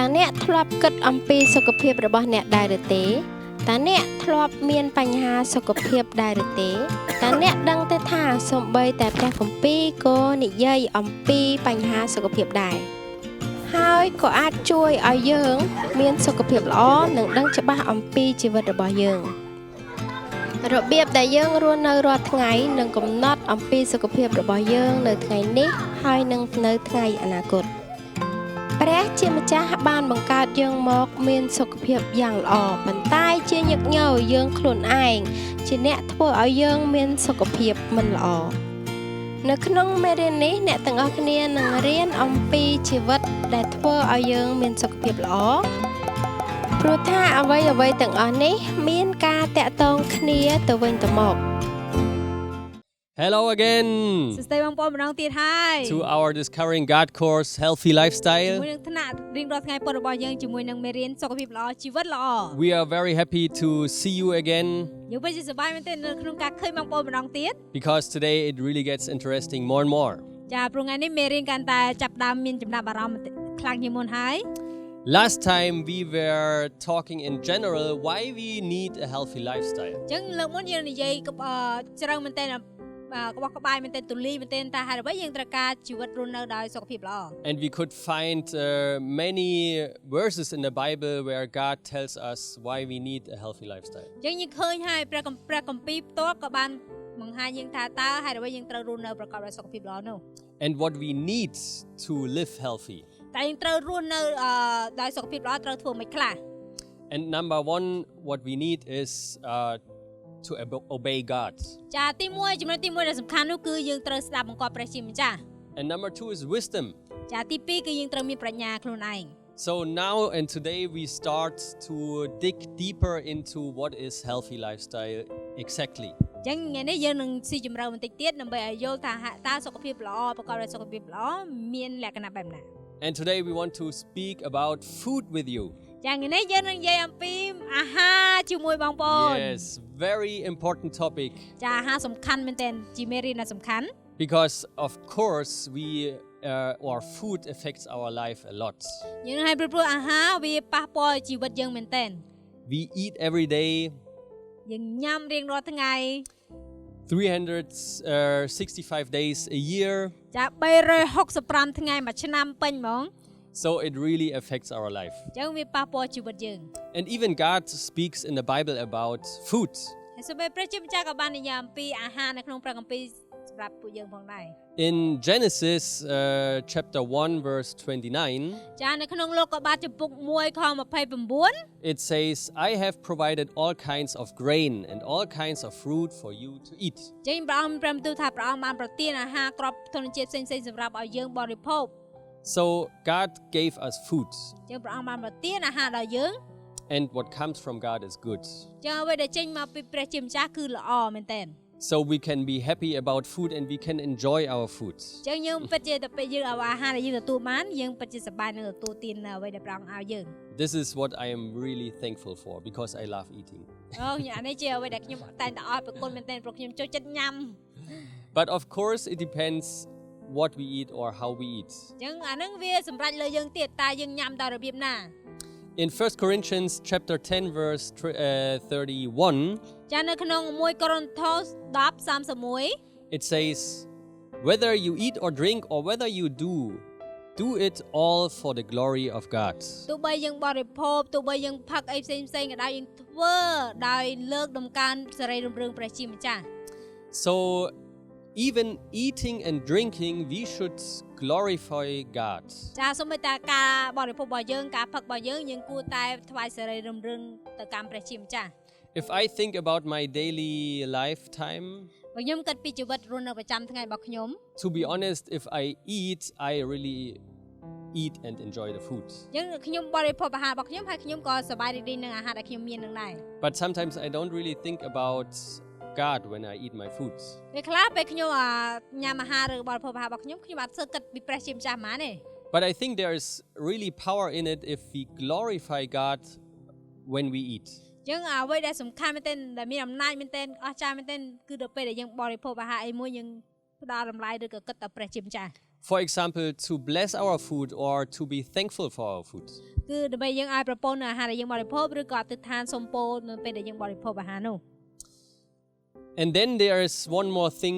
តាអ្នកធ្លាប់គិតអំពីសុខភាពរបស់អ្នកដែរឬទេតាអ្នកធ្លាប់មានបញ្ហាសុខភាពដែរឬទេតាអ្នកដឹងទេថាសូម្បីតែព្រះគម្ពីរក៏និយាយអំពីបញ្ហាសុខភាពដែរហើយក៏អាចជួយឲ្យយើងមានសុខភាពល្អនិងដឹងច្បាស់អំពីជីវិតរបស់យើងរបៀបដែលយើងរស់នៅរាល់ថ្ងៃនឹងកំណត់អំពីសុខភាពរបស់យើងនៅថ្ងៃនេះហើយនិងនៅថ្ងៃអនាគតព្រះជាម្ចាស់បានបង្កើតយើងមកមានសុខភាពយ៉ាងល្អប៉ុន្តែជាញឹកញយយើងខ្លួនឯងជាអ្នកធ្វើឲ្យយើងមានសុខភាពមិនល្អនៅក្នុងមេរៀននេះអ្នកទាំងអស់គ្នានឹងរៀនអំពីជីវិតដែលធ្វើឲ្យយើងមានសុខភាពល្អព្រោះថាអ្វីទាំងអស់នេះមានការតាក់ទងគ្នាទៅវិញទៅមក Hello again សួស្តីបងប្អូនម្ដងទៀតហើយ to our Discovering God course Healthy Lifestyle ជាមួយនឹងថ្នាក់រៀនរាល់ថ្ងៃពុតរបស់យើងជាមួយនឹងមេរៀនសុខភាពល្អជីវិតល្អ We are very happy to see you again យើងពិតជាសប្បាយមែនទែននៅក្នុងការឃើញបងប្អូនម្ដងទៀត because today it really gets interesting more and more ចាព្រោះថ្ងៃនេះមេរៀនកាន់តែចាប់ដើមមានចំណាប់អារម្មណ៍ខ្លាំងជាងមុនហើយ Last time we were talking in general why we need a healthy lifestyle អញ្ចឹងលើកមុនយើងនិយាយជ្រៅមែនទែនក្បោះក្បាយមែនទែនទូលីមែនទែនថាហេតុអ្វីយើងត្រូវការជីវិតរស់នៅដោយសុខភាពល្អ And we could find many verses in the Bible where God tells us why we need a healthy lifestyle អញ្ចឹងយើងឃើញហើយព្រះគម្ពីរផ្ទាល់ក៏បានបង្ហាញយើងថាតើហេតុអ្វីយើងត្រូវរស់នៅប្រកបដោយសុខភាពល្អនោះ And what we need to live healthy តែយើងត្រូវរស់នៅដោយសុខភាពល្អត្រូវធ្វើមិនខ្លះ And number one what we need is to obey God ចាទី1ចំណុចទី1ដែលសំខាន់នោះគឺយើងត្រូវស្ដាប់បង្គាប់ព្រះជាម្ចាស់ And number two is wisdom ចាទី2គឺយើងត្រូវមានប្រាជ្ញាខ្លួនឯង So now and today we start to dig deeper into what is healthy lifestyle exactly អញ្ចឹងថ្ងៃនេះយើងនឹងស៊ីជម្រៅបន្តិចទៀតដើម្បីឲ្យយល់ថាតើសុខភាពល្អប្រកបដោយសុខភាពល្អមានលក្ខណៈបែបណា And today we want to speak about food with you ចាថ្ងៃនេះយើងនឹងនិយាយអំពីអាហារជាមួយបងប្អូន Yes very important topic ចាអាហារសំខាន់មែនទែនជាមេរៀនដែលសំខាន់ Because of course we or food affects our life a lot យើងនឹងឲ្យព្រោះអាហារវាប៉ះពាល់ជីវិតយើងមែនទែន We eat every day យើងញ៉ាំរៀងរាល់ថ្ងៃ 365 days a year ចា365ថ្ងៃមួយឆ្នាំពេញហ្មង So it really affects our life អញ្ចឹងវាប៉ះពាល់ជីវិតយើង And even God speaks in the Bible about food ហើយសូម្បីព្រះជាម្ចាស់ក៏បាននិយាយអំពីអាហារនៅក្នុងព្រះគម្ពីរសម្រាប់ពួកយើងផងដែរ In Genesis chapter 1 verse 29ចានៅក្នុងលោកុបាទចំពុក1ខ29 It says I have provided all kinds of grain and all kinds of fruit for you to eat ចេញព្រះអង្គព្រមទូថាព្រះអង្គបានប្រទានអាហារគ្រាប់ធនជាតិផ្សេងៗសម្រាប់ឲ្យយើងបរិភោគ So God gave us food ចឹងព្រះអង្គបានប្រទានអាហារដល់យើង and what comes from God is good ចឹងអ្វីដែលចេញមកពីព្រះជាម្ចាស់គឺល្អមែនទែន So we can be happy about food and we can enjoy our food ចឹងយើងពិតជាទៅពេលយើងអាហារដែលយើងទទួលបានយើងពិតជាសប្បាយនឹងទទួលទានអ្វីដែលព្រះអង្គឲ្យយើង This is what I am really thankful for because I love eating អូអានេះជាអ្វីដែលខ្ញុំតែងតែអរគុណមែនទែនព្រោះខ្ញុំចូលចិត្តញ៉ាំ But of course it depends what we eat or how we eat ចឹងអានឹងវាសម្រាប់លើយើងទៀតតើយើងញ៉ាំដោយរបៀបណា In 1 Corinthians chapter 10 verse 31ចានៅក្នុង1កូរិនថូស10:31 It says whether you eat or drink or whether you do it all for the glory of God ទោះបីយើងបរិភោគទោះបីយើងផឹកអីផ្សេងៗក៏ដោយយើងធ្វើដោយលើកដំកើងសេរីរំរឿងព្រះជាម្ចាស់ So even eating and drinking we should glorify God ចាសូម្បីតែការបរិភោគរបស់យើងការផឹករបស់យើងគួរតែថ្វាយសេរីរំរឿងទៅកាន់ព្រះជាម្ចាស់ If I think about my daily lifetime បើខ្ញុំគិតពីជីវិតរស់នៅប្រចាំថ្ងៃរបស់ខ្ញុំ To be honest if I eat I really eat and enjoy the food ចឹងខ្ញុំបរិភោគអាហាររបស់ខ្ញុំហើយខ្ញុំក៏សប្បាយរីករាយនឹងអាហារដែលខ្ញុំមាននឹងដែរ But sometimes I don't really think about God when I eat my food ពេលខ្លះពេលខ្ញុំញ៉ាំអាហារឬបរិភោគអាហាររបស់ខ្ញុំអត់សូវគិតពីព្រះជាម្ចាស់ហ្មងទេ But I think there is really power in it if we glorify God when we eat ចឹងអ្វីដែលសំខាន់មែនទែនដែលមានអំណាចមែនទែនអស្ចារ្យមែនទែនគឺដល់ពេលដែលយើងបរិភោគអាហារអីមួយយើងផ្ដល់តម្លៃឬក៏គិតដល់ព្រះជាម្ចាស់ For example, to bless our food or to be thankful for our food. គឺដើម្បីយើងអាចប្រពន្ធអាហារដែលយើងបរិភោគឬក៏អធិដ្ឋានសូមពរនៅពេលដែលយើងបរិភោគអាហារនោះ And then there is one more thing.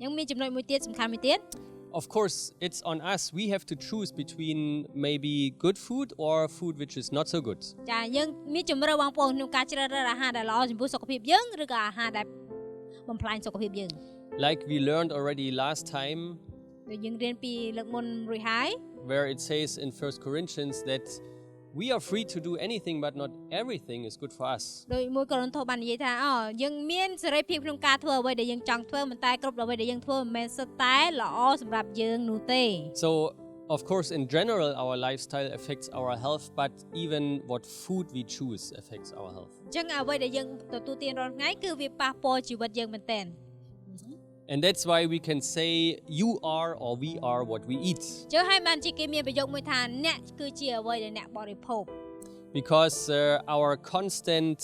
យើងមានចំណុចមួយទៀតសំខាន់មួយទៀត Of course, it's on us. We have to choose between maybe good food or food which is not so good. ចាយើងមានជំរឿបងប្អូនក្នុងការជ្រើសរើសអាហារដែលល្អចំពោះសុខភាពយើងឬក៏អាហារដែលបំផ្លាញសុខភាពយើង Like we learned already last time, ដែលយើងរៀនពីលើកមុនរួចហើយ where it says in 1 Corinthians that we are free to do anything, but not everything is good for us. ដោយមួយកូរិនថូសបាននិយាយថាយើងមានសេរីភាពក្នុងការធ្វើអ្វីដែលយើងចង់ធ្វើមិនតែគ្រប់អ្វីដែលយើងធ្វើមិនមែនសុទ្ធតែល្អសម្រាប់យើងនោះទេ So, of course, in general, our lifestyle affects our health, but even what food we choose affects our health. អញ្ចឹងអ្វីដែលយើងទទួលទានរាល់ថ្ងៃគឺវាប៉ះពាល់ជីវិតយើងមែនទែន And that's why we can say you are or we are what we eat. ចឹងហើយបានជាគេមានប្រយោគមួយថាអ្នកគឺជាអ្វីដែលអ្នកបរិភោគ Because our constant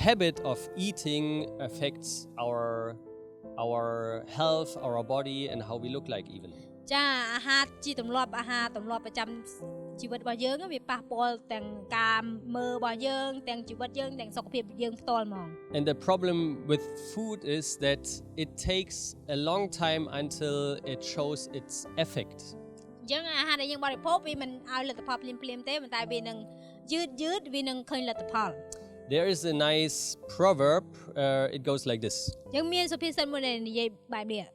habit of eating affects our health, our body, and how we look like even. ចាអាហារជាទម្លាប់អាហារទម្លាប់ប្រចាំជីវិតរបស់យើងវាប៉ះពាល់ទាំងការមើលរបស់យើងទាំងជីវិតយើងទាំងសុខភាពយើងផ្ទាល់ហ្មង And the problem with food is that it takes a long time until it shows its effect. អញ្ចឹងអាហារដែលយើងបរិភោគវាមិនឲ្យលទ្ធផលភ្លាមៗទេប៉ុន្តែវានឹងយឺតវានឹងឃើញលទ្ធផល There is a nice proverb. It goes like this. អញ្ចឹងមានសុភាសិតមួយដែលនិយាយបែបនេះ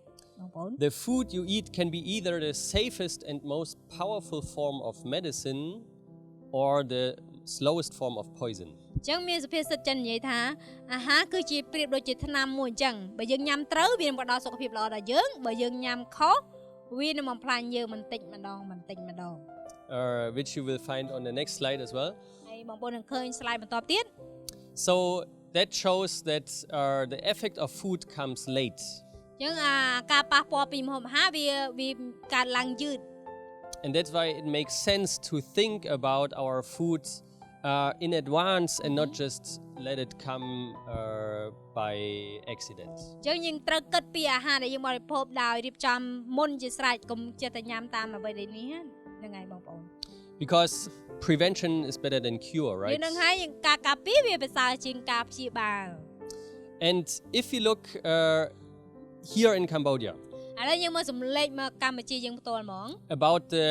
The food you eat can be either the safest and most powerful form of medicine or the slowest form of poison. អញ្ចឹងមានសុភាសិតចិននិយាយថាអាហារគឺជាប្រៀបដូចជាថ្នាំមួយអញ្ចឹងបើយើងញ៉ាំត្រូវវានឹងផ្ដល់សុខភាពល្អដល់យើងបើយើងញ៉ាំខុសវានឹងបំផ្លាញយើងបន្តិចម្ដង Which you will find on the next slide as well. ហើយបងប្អូននឹងឃើញ slide បន្តទៀត So that shows that the effect of food comes late. អញ្ចឹងការប៉ះពាល់ពីម្ហូបអាហារវាកើតឡើងយឺត And that's why it makes sense to think about our food in advance and not just let it come by accident. អញ្ចឹងយើងត្រូវគិតពីអាហារដែលយើងបរិភោគដោយរៀបចំមុនជាស្រេចកុំចិត្តតែញ៉ាំតាមអ្វីដែលនេះហ្នឹងហើយបងប្អូន Because prevention is better than cure, right? យើងនឹងហើយការការពារវាប្រសើរជាងការព្យាបាល And if you look here in Cambodia, ឥឡូវយើងមកសម្លេចមកកម្ពុជាយើងផ្ទាល់ហ្មង about the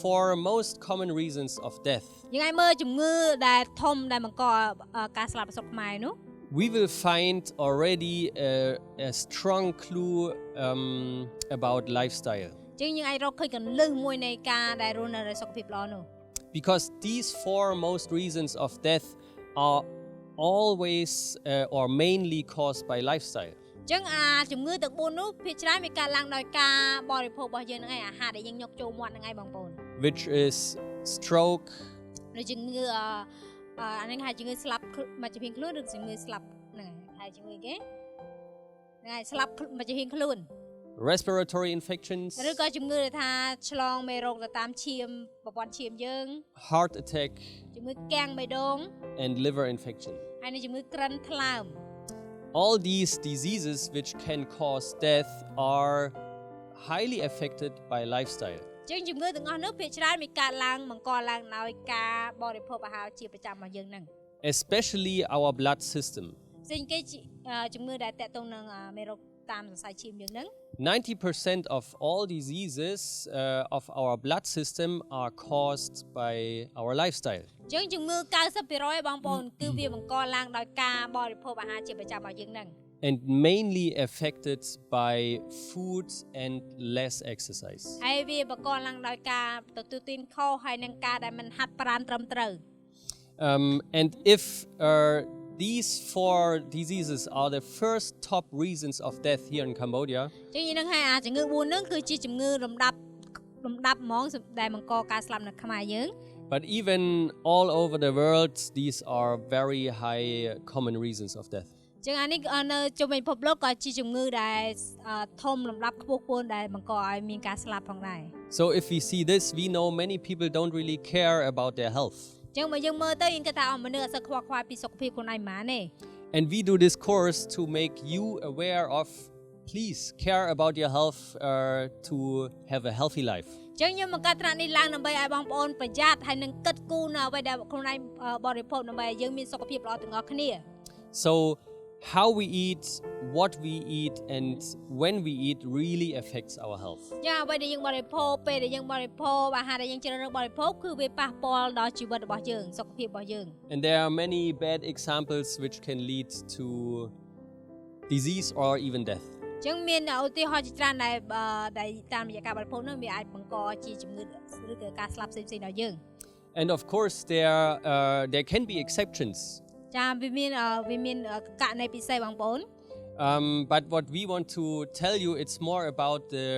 4 most common reasons of death, យើងឲ្យមើលជំងឺដែលធំដែលបង្កការស្លាប់របស់ស្រុកខ្មែរនោះ we will find already a strong clue about lifestyle. ចឹងយើងអាចរកឃើញកន្លឹះមួយនៃការដែលរស់នៅដោយសុខភាពល្អនោះ Because these 4 most reasons of death are always or mainly caused by lifestyle. ចឹងជំងឺទាំង4នោះភាគច្រើនវាកើតឡើងដោយការបរិភោគរបស់យើងហ្នឹងឯងអាហារដែលយើងយកចូលមាត់ហ្នឹងឯងបងប្អូន Which is stroke, ឬជំងឺអានេះហៅជំងឺស្លាប់មកជំនាញខ្លួនឬជំងឺស្លាប់ហ្នឹងហើយជំងឺគេហ្នឹងហើយស្លាប់មកជំនាញខ្លួន respiratory infections, ឬក៏ជំងឺដែលថាឆ្លងមេរោគទៅតាមឈាមប្រព័ន្ធឈាមយើង heart attack, ជំងឺកាំងបេះដូង and liver infection. ហើយនឹងជំងឺក្រិនថ្លើម All these diseases which can cause death are highly affected by lifestyle. ចឹងជំងឺទាំងអស់នោះភាគច្រើនវាកើតឡើងបង្កឡើងដោយការបរិភោគអាហារជាប្រចាំរបស់យើងហ្នឹង Especially our blood system. ផ្សេងគេជំងឺដែលតាក់ទងនឹងមេរោគតាមសរសៃឈាមយើងហ្នឹង 90% of all diseases of our blood system are caused by our lifestyle. ចឹងជំងឺ 90% បងប្អូនគឺវាបង្កឡើងដោយការបរិភោគអាហារជាប្រចាំរបស់យើងហ្នឹង And mainly affected by food and less exercise. ហើយវាបង្កឡើងដោយការទទួលទានខុសហើយនឹងការដែលមិនហាត់ប្រាណត្រឹមត្រូវ And if these 4 diseases are the first top reasons of death here in Cambodia. ចឹងនឹងហើយជំងឺ4ហ្នឹងគឺជាជំងឺលំដាប់ហ្មងដែលបង្កការស្លាប់នៅខ្មែរយើង But even all over the world, these are very high common reasons of death. ចឹងអានេះនៅជុំវិញពិភពលោកក៏ជាជំងឺដែលធំលំដាប់ខ្ពស់ៗដែលបង្កឲ្យមានការស្លាប់ផងដែរ So if we see this, we know many people don't really care about their health. ចឹងបើយើងមើលទៅយើងគិតថាមនុស្សអត់សូវខ្វល់ខ្វាយពីសុខភាពខ្លួនឯងហ្មងទេ And we do this course to make you aware of please care about your health to have a healthy life. ចឹងខ្ញុំបង្កើតថ្នាក់នេះឡើងដើម្បីឲ្យបងប្អូនប្រយ័ត្នហើយនឹងគិតគូរនៅអ្វីដែលខ្លួនឯងបរិភោគដើម្បីឲ្យយើងមានសុខភាពល្អទាំងអស់គ្នា So how we eat, what we eat, and when we eat really affects our health. ចឹងអ្វីដែលយើងបរិភោគពេលដែលយើងបរិភោគអាហារដែលយើងជ្រើសរើសបរិភោគគឺវាប៉ះពាល់ដល់ជីវិតរបស់យើងសុខភាពរបស់យើង And there are many bad examples which can lead to disease or even death. ចឹងមានឧទាហរណ៍ជាច្រើនដែលតាមរយៈការបរិភោគនោះវាអាចបង្កជាជំងឺឬក៏ការស្លាប់ផ្សេងៗដល់យើង And of course there can be exceptions. ចាវាមានករណីពិសេសបងប្អូន But what we want to tell you, it's more about the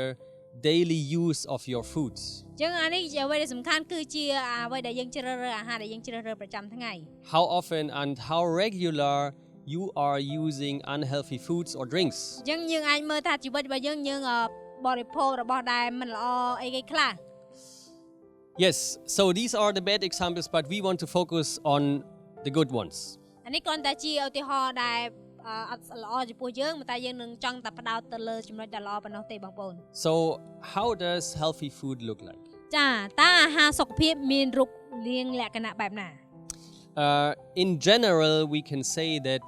daily use of your foods. ចឹងអានេះអ្វីដែលសំខាន់គឺជាអ្វីដែលយើងជ្រើសរើសអាហារដែលយើងជ្រើសរើសប្រចាំថ្ងៃ How often and how regular you are using unhealthy foods or drinks. ចឹងយើងអាចមើលថាជីវិតរបស់យើងបរិភោគរបស់ដែលមិនល្អអីគេខ្លះ Yes, so these are the bad examples, but we want to focus on the good ones. អានេះគ្រាន់តែជាឧទាហរណ៍ដែលអត់ល្អចំពោះយើងតែយើងនឹងចង់តែផ្ដោតទៅលើចំណុចដែលល្អប៉ុណ្ណោះទេបងប្អូន So how does healthy food look like? ចាតើអាហារសុខភាពមានរូបរាងលក្ខណៈបែបណា In general, we can say that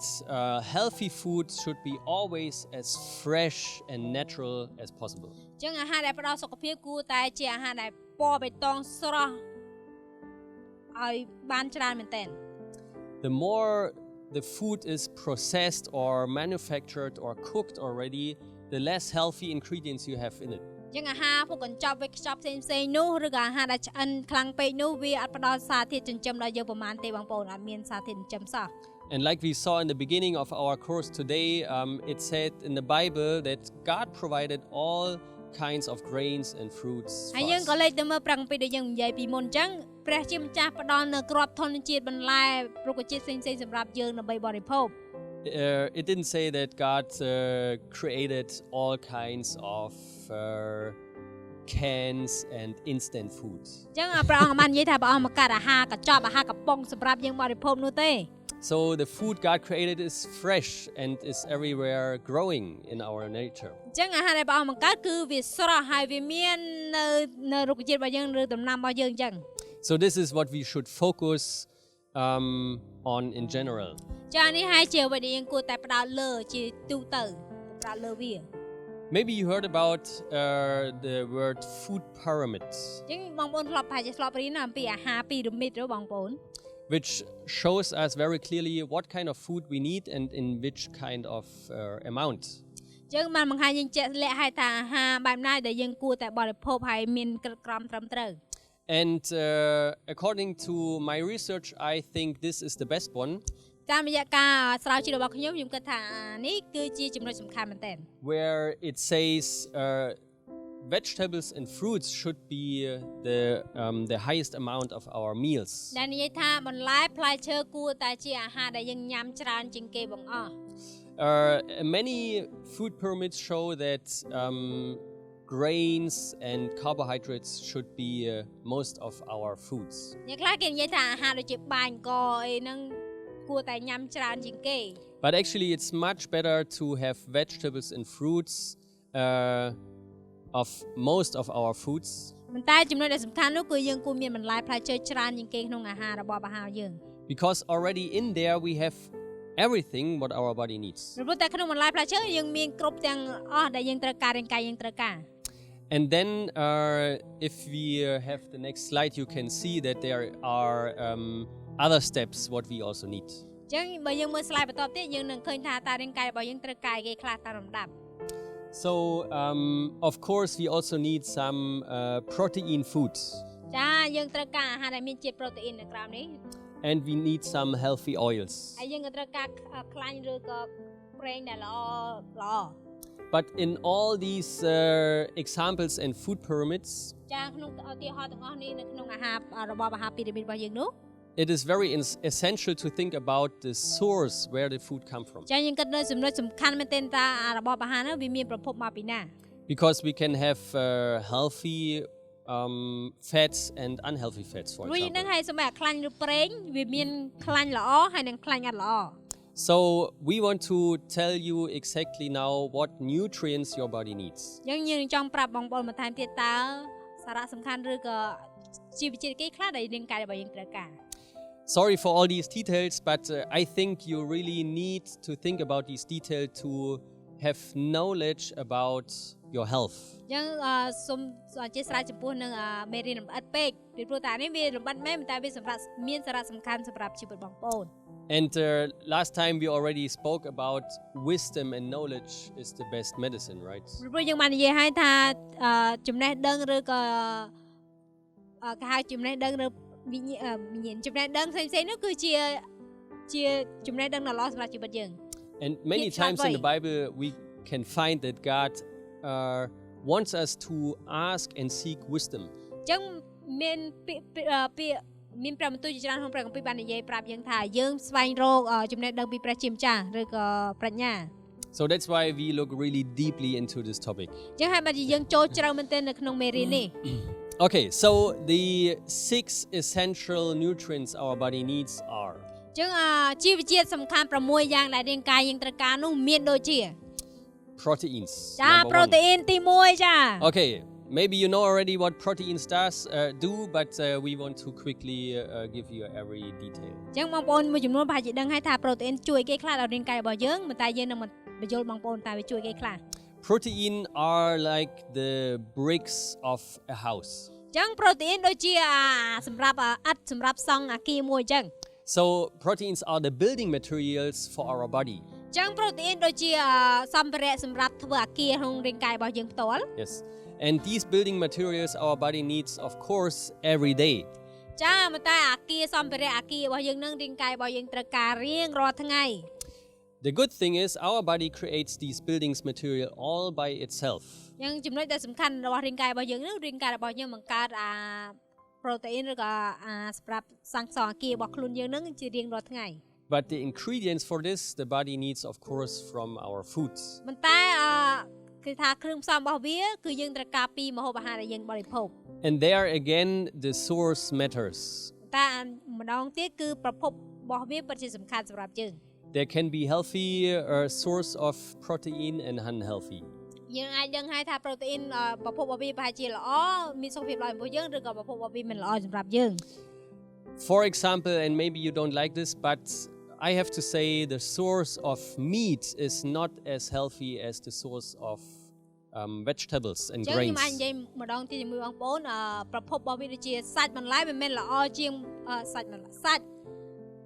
healthy food should be always as fresh and natural as possible. ចឹងអាហារដែលផ្ដល់សុខភាពគួរតែជាអាហារដែលពណ៌បៃតងស្រស់ឲ្យបានច្រើនមែនទែន The more the food is processed or manufactured or cooked already, the less healthy ingredients you have in it. ចឹងអាហារពួកកញ្ចប់វេចខ្ចប់ផ្សេងៗនោះឬក៏អាហារដែលឆ្អិនខ្លាំងពេកនោះវាអត់ផ្ដល់សារធាតុចិញ្ចឹមដល់យើងប្រមាណទេបងប្អូនអត់មានសារធាតុចិញ្ចឹមសោះ And like we saw in the beginning of our course today, it said in the Bible that God provided all kinds of grains and fruits. ហើយយើងក៏លេចទៅមើលប្រាំងពីដែលយើងនិយាយពីមុនអញ្ចឹងព្រះជាម្ចាស់ផ្ដល់នៅគ្រាប់ធនជាតិបន្លែរុក្ខជាតិផ្សេងៗសម្រាប់យើងដើម្បីបរិភោគ It didn't say that God created all kinds of cans and instant foods. អញ្ចឹងព្រះអង្គបាននិយាយថាព្រះអង្គមកកាត់អាហារកញ្ចប់អាហារកំប៉ុងសម្រាប់យើងបរិភោគនោះទេ So the food God created is fresh and is everywhere growing in our nature. អញ្ចឹងអាហារដែលព្រះអង្គបង្កើតគឺវាស្រស់ហើយវាមាននៅរុក្ខជាតិរបស់យើងឬដំណាំរបស់យើងអញ្ចឹង So this is what we should focus on in general. ចានេះហើយជាអ្វីដែលយើងគួរតែផ្ដោតលើជាទូទៅផ្ដោតលើវា Maybe you heard about the word food pyramids. អញ្ចឹងបងប្អូនប្រហែលជាធ្លាប់រៀនអំពីអាហារពីរ៉ាមីតទេបងប្អូន Which shows us very clearly what kind of food we need and in which kind of amount. អញ្ចឹងបានបង្ហាញយើងជាក់លាក់ឲ្យថាអាហារបែបណាដែលយើងគួរតែបរិភោគហើយមានក្រិតក្រមត្រឹមត្រូវ And according to my research, I think this is the best one. តាមរយៈការស្រាវជ្រាវរបស់ខ្ញុំគិតថានេះគឺជាចំណុចសំខាន់មែនទែន Where it says vegetables and fruits should be the highest amount of our meals. ដែលនិយាយថាបន្លែផ្លែឈើគួរតែជាអាហារដែលយើងញ៉ាំច្រើនជាងគេបងអស់ Many food pyramids show that grains and carbohydrates should be most of our foods. អ្នកខ្លះគេនិយាយថាអាហារដូចជាបាញ់កអីហ្នឹងគួរតែញ៉ាំច្រើនជាងគេ But actually it's much better to have vegetables and fruits of most of our foods. ប៉ុន្តែចំណុចដែលសំខាន់នោះគឺយើងគួរមានបន្លែផ្លែឈើច្រើនជាងគេក្នុងអាហាររបស់អាហារយើង Because already in there we have everything what our body needs. ព្រោះតែក្នុងបន្លែផ្លែឈើយើងមានគ្រប់ទាំងអស់ដែលយើងត្រូវការរាងកាយយើងត្រូវការ And then if we have the next slide you can see that there are other steps what we also need. អញ្ចឹងបើយើងមើល slide បន្តទៀតយើងនឹងឃើញថាតើរាងកាយរបស់យើងត្រូវការគេខ្លះតាមលំដាប់ So of course we also need some protein foods. ចាយើងត្រូវការអាហារដែលមានជាតិប្រូតេអ៊ីននៅក្រោមនេះ And we need some healthy oils. ហើយយើងក៏ត្រូវការខ្លាញ់ឬក៏ប្រេងដែលល្អ But in all these examples and food pyramids ចាក្នុងឧទាហរណ៍ទាំងអស់នេះនៅក្នុងអាហាររបស់អាហារពីរ៉ាមីតរបស់យើងនោះ it is very essential to think about the source where the food come from. ចាយើងគិតនៅចំណុចសំខាន់មែនទែនតើរបស់អាហារនោះវាមានប្រភពមកពីណា Because we can have healthy fats and unhealthy fats for ព្រោះយើងនឹង example. ឲ្យសម្រាប់ខ្លាញ់ឬប្រេងវាមានខ្លាញ់ល្អហើយនិងខ្លាញ់អត់ល្អ So we want to tell you exactly now what nutrients your body needs. យើងចង់ប្រាប់បងប្អូនបន្ថែមទៀតតើសារៈសំខាន់ឬក៏ជីវជាតិគេខ្លះដែលរាងកាយរបស់យើងត្រូវការ Sorry for all these details, but I think you really need to think about these details to have knowledge about your health. យើងសូមអធិស្ឋានចំពោះនឹងមេរៀនលម្អិតពេកពីព្រោះតែនេះវាលម្អិតមែនតែវាសម្រាប់មានសារៈសំខាន់សម្រាប់ជីវិតបងប្អូន And last time we already spoke about wisdom and knowledge is the best medicine, right? ព្រោះយើងបាននិយាយឲ្យថាចំណេះដឹងឬក៏គេហៅចំណេះដឹងឬវិញ្ញាណចំណេះដឹងផ្សេងៗនោះគឺជាចំណេះដឹងដ៏ល្អសម្រាប់ជីវិតយើង And many times in the Bible we can find that God wants us to ask and seek wisdom. អញ្ចឹងមានពាក្យមានព្រះបន្ទូលជាច្រើនក្នុងព្រះគម្ពីរបាននិយាយប្រាប់យើងថាយើងស្វែងរកចំណេះដឹងពីព្រះជាម្ចាស់ឬក៏ប្រាជ្ញា So that's why we look really deeply into this topic. អញ្ចឹងហើយបើយើងចូលជ្រៅមែនទែននៅក្នុងមេរៀននេះ Okay, so the 6 essential nutrients our body needs are. អញ្ចឹងជីវជាតិសំខាន់6យ៉ាងដែលរាងកាយយើងត្រូវការនោះមានដូចជា Proteins. ចាប្រូតេអ៊ីនទី1ចា Okay, maybe you know already what proteins do, but we want to quickly give you every detail. អញ្ចឹងបងប្អូនមួយចំនួនប្រហែលជាដឹងហើយថាប្រូតេអ៊ីនជួយគេខ្លះដល់រាងកាយរបស់យើងតែយើងនឹងបញ្យល់បងប្អូនតែវាជួយគេខ្លះ Protein are like the bricks of a house. អញ្ចឹងប្រូតេអ៊ីនដូចជាសម្រាប់ឥដ្ឋសម្រាប់សង់អគារមួយអញ្ចឹង So proteins are the building materials for our body. អញ្ចឹងប្រូតេអ៊ីនដូចជាសម្ភារៈសម្រាប់ធ្វើអគារក្នុងរាងកាយរបស់យើងផ្ទាល់ Yes. And these building materials our body needs, of course, every day. ចាតែអគារសម្ភារៈអគាររបស់យើងនឹងរាងកាយរបស់យើងត្រូវការរៀងរាល់ថ្ងៃ The good thing is our body creates these buildings material all by itself. យ៉ាងចំណុចដែលសំខាន់របស់រាងកាយរបស់យើងនឹងរាងកាយរបស់យើងបង្កើតប្រូតេអ៊ីនឬក៏សម្រាប់សាងសង់អគាររបស់ខ្លួនយើងនឹងជារៀងរាល់ថ្ងៃ But the ingredients for this the body needs, of course, from our foods. ប៉ុន្តែគឺថាគ្រឿងផ្សំរបស់វាគឺយើងត្រូវការពីម្ហូបអាហារដែលយើងបរិភោគ And there again the source matters. តែម្ដងទៀតគឺប្រភពរបស់វាពិតជាសំខាន់សម្រាប់យើង There can be healthy source of protein and unhealthy. យើងអាចដឹងហើយថាប្រូតេអ៊ីនប្រភពរបស់វាប្រហែលជាល្អមានសុខភាពល្អចំពោះយើងឬក៏ប្រភពរបស់វាមិនល្អសម្រាប់យើង For example, and maybe you don't like this, but I have to say the source of meat is not as healthy as the source of vegetables and ចឹងខ្ញុំ grains. អាចនិយាយម្ដងទៀតជាមួយបងប្អូនប្រភពរបស់វាដូចជាសាច់បន្លែមិនមែនល្អជាងសាច់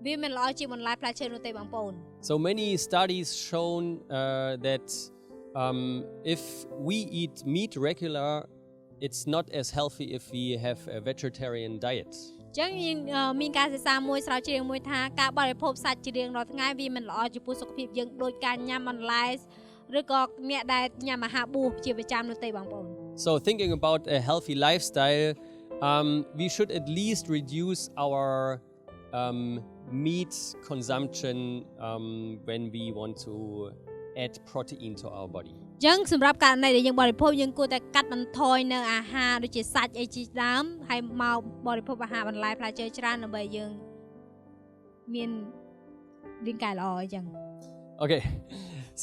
វាមិនល្អជាងបន្លែផ្លែឈើនោះទេបងប្អូន So many studies shown that if we eat meat regular, it's not as healthy if we have a vegetarian diet. ចឹងមានការសិក្សាមួយស្រាវជ្រាវមួយថាការបរិភោគសាច់ជារៀងរាល់ថ្ងៃវាមិនល្អចំពោះសុខភាពយើងដោយការញ៉ាំបន្លែឬក៏អ្នកដែលញ៉ាំអាហារបួសជាប្រចាំនោះទេបងប្អូន So thinking about a healthy lifestyle, we should at least reduce our meat consumption when we want to add protein to our body. ចឹងសម្រាប់ករណីដែលយើងបរិភោគយើងគួរតែកាត់បន្ថយនៅអាហារដូចជាសាច់អីជាដើមហើយមកបរិភោគអាហារបន្លែផ្លែឈើច្រើនដើម្បីយើងមានរាងកាយល្អអញ្ចឹង Okay.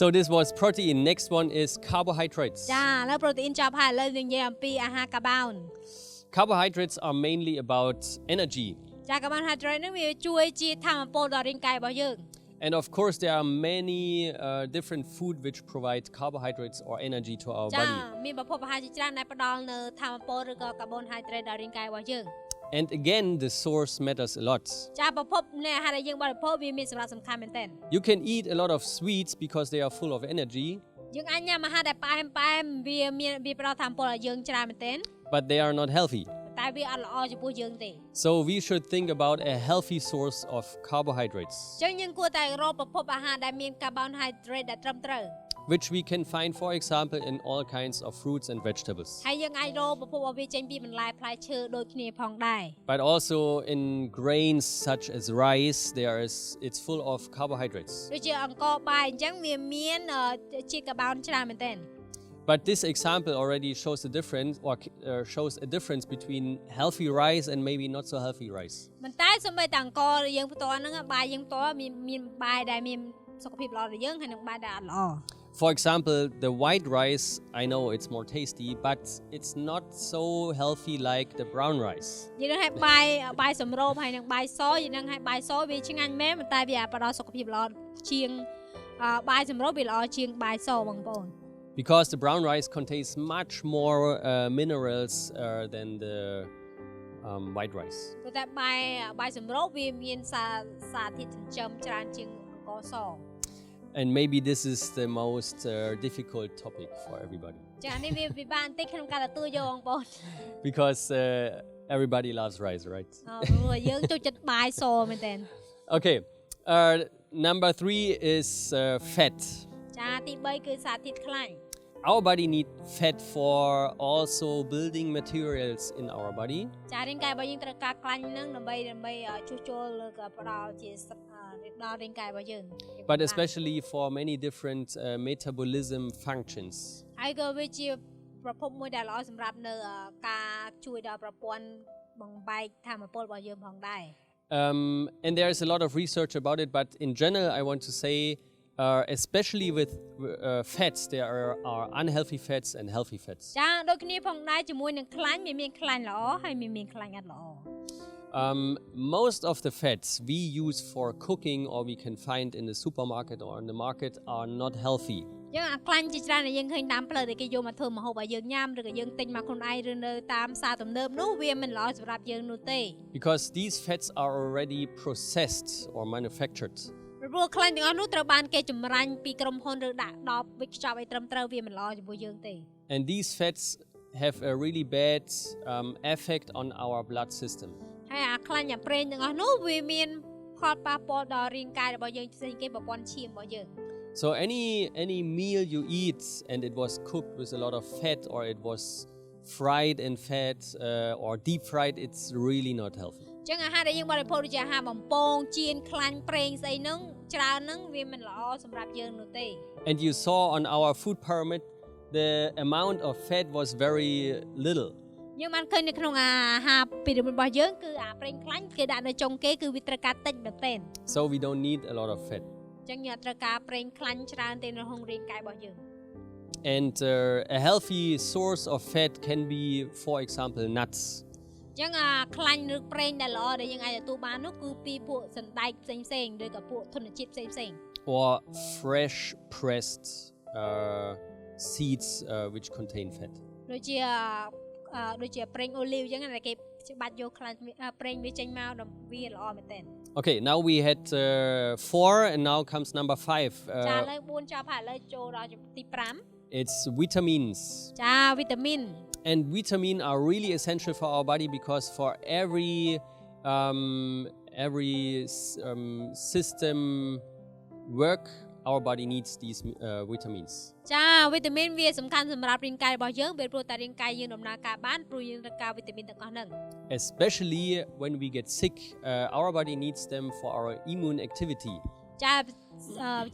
So this was protein. Next one is carbohydrates. ចាឥឡូវប្រូតេអ៊ីនចប់ហើយឥឡូវយើងនិយាយអំពីអាហារកាបូន Carbohydrates are mainly about energy. ចាកាបូនហៃដ្រេតហ្នឹងវាជួយជាថាមពលដល់រាងកាយរបស់យើង And of course there are many different food which provide carbohydrates or energy to our ចា body. មានប្រភពអាហារជាច្រើនដែលផ្ដល់នៅថាមពលឬក៏កាបូនហៃដ្រេតដល់រាងកាយរបស់យើង And again the source matters a lot. ចាប្រភពនៃអាហារដែលយើងបរិភោគវាមានសារៈសំខាន់មែនទែន You can eat a lot of sweets because they are full of energy, យើងអាចញ៉ាំអាហារដែលផ្អែមវាផ្ដល់ថាមពលឲ្យយើងច្រើនមែនទែន but they are not healthy. តែវាអត់ល្អចំពោះយើងទេ So we should think about a healthy source of carbohydrates, ចឹងយើងគួរតែរកប្រភពអាហារដែលមានកាបូនហៃដ្រេតដែលត្រឹមត្រូវ which we can find, for example, in all kinds of fruits and vegetables. ហើយយើងអាចរកប្រភពរបស់វាចេញពីបន្លែផ្លែឈើដូចគ្នាផងដែរ But also in grains such as rice, it's full of carbohydrates. ដូចជាអង្ករបាយអញ្ចឹងវាមានជាតិកាបូនច្រើនមែនទែន But this example already shows the difference, or shows a difference between healthy rice and maybe not so healthy rice. មិនតែសូម្បីតែអង្គយើងផ្ទាល់ហ្នឹងបាយយើងផ្ទាល់មានបាយដែលមានសុខភាពល្អដល់យើងហើយនឹងបាយដែលអត់ល្អ For example, the white rice, I know it's more tasty, but it's not so healthy like the brown rice. យើងនឹងឲ្យបាយសម្រូបហើយនឹងបាយសយើងនឹងឲ្យបាយសវាឆ្ងាញ់មែនប៉ុន្តែវាផ្ដល់សុខភាពល្អជាងបាយសម្រូបវាល្អជាងបាយសបងប្អូន Because the brown rice contains much more minerals than the white rice. ព្រោះតែបាយសម្រូបវាមានសារធាតុចិញ្ចឹមច្រើនជាងអង្ករស And maybe this is the most difficult topic for everybody. ចានេះវាពិបាកបន្តិចក្នុងការទទួលយកបងប្អូន Because everybody loves rice, right? ព្រោះយើងចូលចិត្តបាយសមែនតើ Okay, number 3 is fat. ចាទី3គឺសារធាតុខ្លាញ់ Our body needs fat for also building materials in our body. ចារាងកាយរបស់យើងត្រូវការខ្លាញ់ហ្នឹងដើម្បីជួសជុលឬក៏ផ្ដល់ជាដល់រាងកាយរបស់យើង But especially for many different metabolism functions. ហើយក៏វាជាប្រភពមួយដែលល្អសម្រាប់នៅការជួយដល់ប្រព័ន្ធបំបែកថាមពលរបស់យើងផងដែរ And there is a lot of research about it, but in general I want to say especially with fats, there are unhealthy fats and healthy fats. ចាដូចគ្នាផងដែរជាមួយនឹងខ្លាញ់មានខ្លាញ់ល្អហើយមានខ្លាញ់អត់ល្អ Most of the fats we use for cooking or we can find in the supermarket or in the market are not healthy. យើងអាខ្លាញ់ជាច្រើនដែលយើងឃើញតាមផ្លូវដែលគេយកមកធ្វើម្ហូបឲ្យយើងញ៉ាំឬក៏យើងទិញមកខ្លួនឯងឬនៅតាមផ្សារទំនើបនោះវាមិនល្អសម្រាប់យើងនោះទេ Because these fats are already processed or manufactured. ព្រោះខ្លាញ់ទាំងអស់នោះត្រូវបានគេចម្រាញ់ពីក្រុមហ៊ុនឬដាក់ដល់វិកខ្ចប់ឲ្យត្រឹមត្រូវវាមិនល្អជាមួយយើងទេ And these fats have a really bad effect on our blood system. ហើយអាខ្លាញ់អាប្រេងទាំងអស់នោះវាមានផលប៉ះពាល់ដល់រាងកាយរបស់យើងផ្សេងគេប្រព័ន្ធឈាមរបស់យើង So any meal you eat and it was cooked with a lot of fat or it was fried in fat or deep fried, it's really not healthy. ចឹងអាហារដែលយើងបរិភោគដូចជាអាហារបំពងចៀនខ្លាញ់ប្រេងស្អីហ្នឹងច្រើនហ្នឹងវាមិនល្អសម្រាប់យើងនោះទេ And you saw on our food pyramid the amount of fat was very little. យើងបានឃើញនៅក្នុងអាហារពីររបស់យើងគឺអាប្រេងខ្លាញ់គេដាក់នៅចុងគេគឺវាត្រូវការតិចមែនទែន So we don't need a lot of fat. ចឹងយើងអត់ត្រូវការប្រេងខ្លាញ់ច្រើនទេនៅក្នុងរាងកាយរបស់យើង And a healthy source of fat can be, for example, nuts. ចឹងអាខ្លាញ់ឬប្រេងដែលល្អដែលយើងអាចទទួលបាននោះគឺពីពួកសណ្តែកផ្សេងៗឬក៏ពួកធនជាតិផ្សេងៗ Or fresh pressed seeds which contain fat. ដូចជាប្រេងអូលីវចឹងដែលគេច្បាច់យកខ្លាញ់ប្រេងវាចេញមកដល់វាល្អមែនទែន Okay, now we had 4 and now comes number 5. ចាលើ4ចប់ហើយឥឡូវចូលដល់ទី5 It's vitamins. ចាវីតាមីន And vitamins are really essential for our body because for every system work, our body needs these vitamins. ចាវីតាមីនវាសំខាន់សម្រាប់រាងកាយរបស់យើងពេលព្រោះតែរាងកាយយើងដំណើរការបានព្រោះយើងត្រូវការវីតាមីនទាំងអស់ហ្នឹង Especially when we get sick, our body needs them for our immune activity. ចា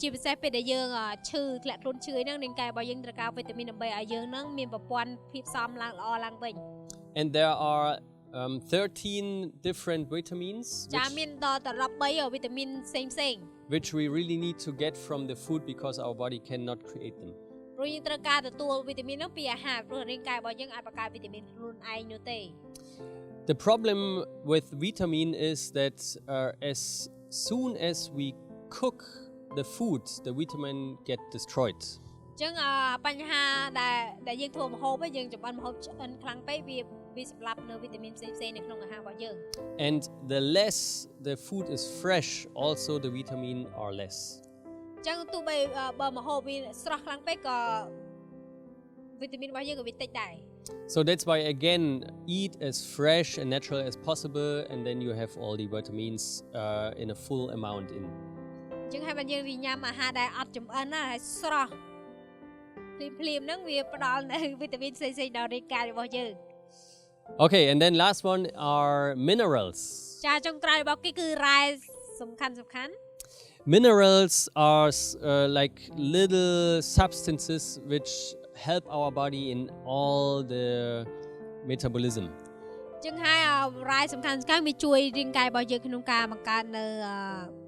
ជាពិសេសពេលដែលយើងឈឺធ្លាក់ខ្លួនឈឺអីហ្នឹងរាងកាយរបស់យើងត្រូវការវីតាមីនដើម្បីឲ្យយើងហ្នឹងមានប្រព័ន្ធភាពស៊ាំឡើងល្អឡើងវិញ And there are 13 different vitamins ចាមានដល់ទៅ13វីតាមីនផ្សេង which we really need to get from the food because our body cannot create them. ព្រោះយើងត្រូវការទទួលវីតាមីនហ្នឹងពីអាហារព្រោះរាងកាយរបស់យើងអាចបង្កើតវីតាមីនខ្លួនឯងនោះទេ The problem with vitamin is that as soon as we cook the food, the vitamin get destroyed. ចឹងបញ្ហាដែលយើងធ្វើម្ហូបវិញយើងចម្អិនម្ហូបឆ្អិនខ្លាំងពេកវាសម្លាប់នៅវីតាមីនផ្សេងៗនៅក្នុងអាហាររបស់យើង And the less the food is fresh, also the vitamin are less. ចឹងទោះបីបើម្ហូបវាស្រស់ខ្លាំងពេកក៏វីតាមីនរបស់យើងក៏វាតិចដែរ So that's why again eat as fresh and natural as possible and then you have all the vitamins in a full amount in. ចឹងហើយបើយើងញ៉ាំអាហារដែលអត់ចម្អិនណាហើយស្រស់ភ្លាមៗហ្នឹងវាផ្ដល់នៅវីតាមីនផ្សេងៗដល់រាងកាយរបស់យើង Okay, and then last one are minerals. ចាចុងក្រោយរបស់គេគឺរ៉ែសំខាន់ Minerals are like little substances which help our body in all the metabolism. ចឹងហើយរ៉ាយសំខាន់ៗវាជួយរាងកាយរបស់យើងក្នុងការបង្កើតនៅ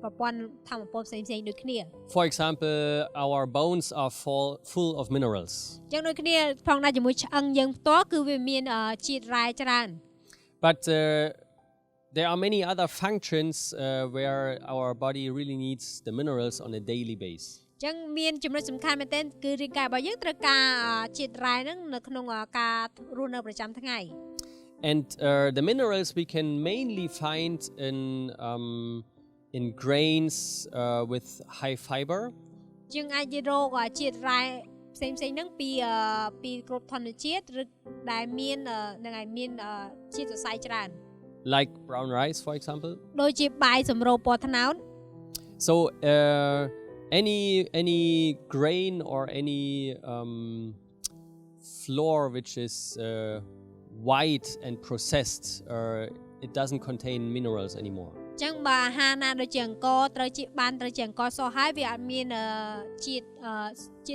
ប្រព័ន្ធធម្មពលផ្សេងៗដូចគ្នា For example, our bones are full of minerals. ចឹងដូចគ្នាផងដែរជាមួយឆ្អឹងយើងផ្ទាល់គឺវាមានជាតិរ៉ែច្រើន But there are many other functions where our body really needs the minerals on a daily basis. ចឹងមានចំណុចសំខាន់មែនទែនគឺរាងកាយរបស់យើងត្រូវការជាតិរ៉ែហ្នឹងនៅក្នុងការរស់នៅប្រចាំថ្ងៃ And the minerals we can mainly find in grains with high fiber. ជាងអាចរកជាតិរ៉ែផ្សេងៗហ្នឹងពីគ្រប់ធនជាតិឬដែលមាននឹងឲ្យមានជាតិសរសៃច្រើន Like brown rice, for example. ដូចជាបាយសម្រូបពណ៌ត្នោត So any grain or any flour which is white and processed, it doesn't contain minerals anymore. ចឹងបើអាហារណាដូចជាអង្ករត្រូវជាអង្ករសហើយវាអត់មានជា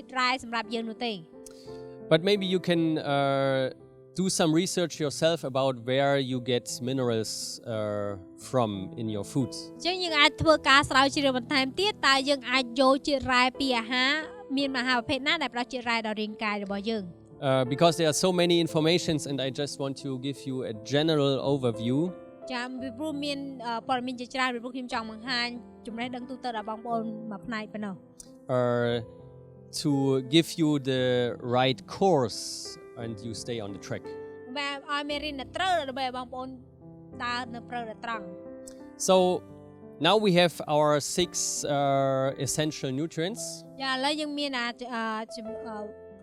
តិរ៉ែសម្រាប់យើងនោះទេ But maybe you can do some research yourself about where you get minerals from in your foods. ចឹងយើងអាចធ្វើការស្រាវជ្រាវបន្ថែមទៀតតើយើងអាចយកជាតិរ៉ែពីអាហារមានអាហារប្រភេទណាដែលផ្ដល់ជាតិរ៉ែដល់រាងកាយរបស់យើង Because there are so many informations and I just want to give you a general overview. ចាំពីព្រោះមានព័ត៌មានជាច្រើនពីព្រោះខ្ញុំចង់បង្ហាញចំណេះដឹងទូទៅដល់បងប្អូនមួយផ្នែកប៉ុណ្ណោះ To give you the right course and you stay on the track. បាទឲ្យមេរៀនត្រូវដើម្បីឲ្យបងប្អូនដើរនៅផ្លូវត្រង់ So now we have our 6 essential nutrients. ចាឥឡូវយើងមាន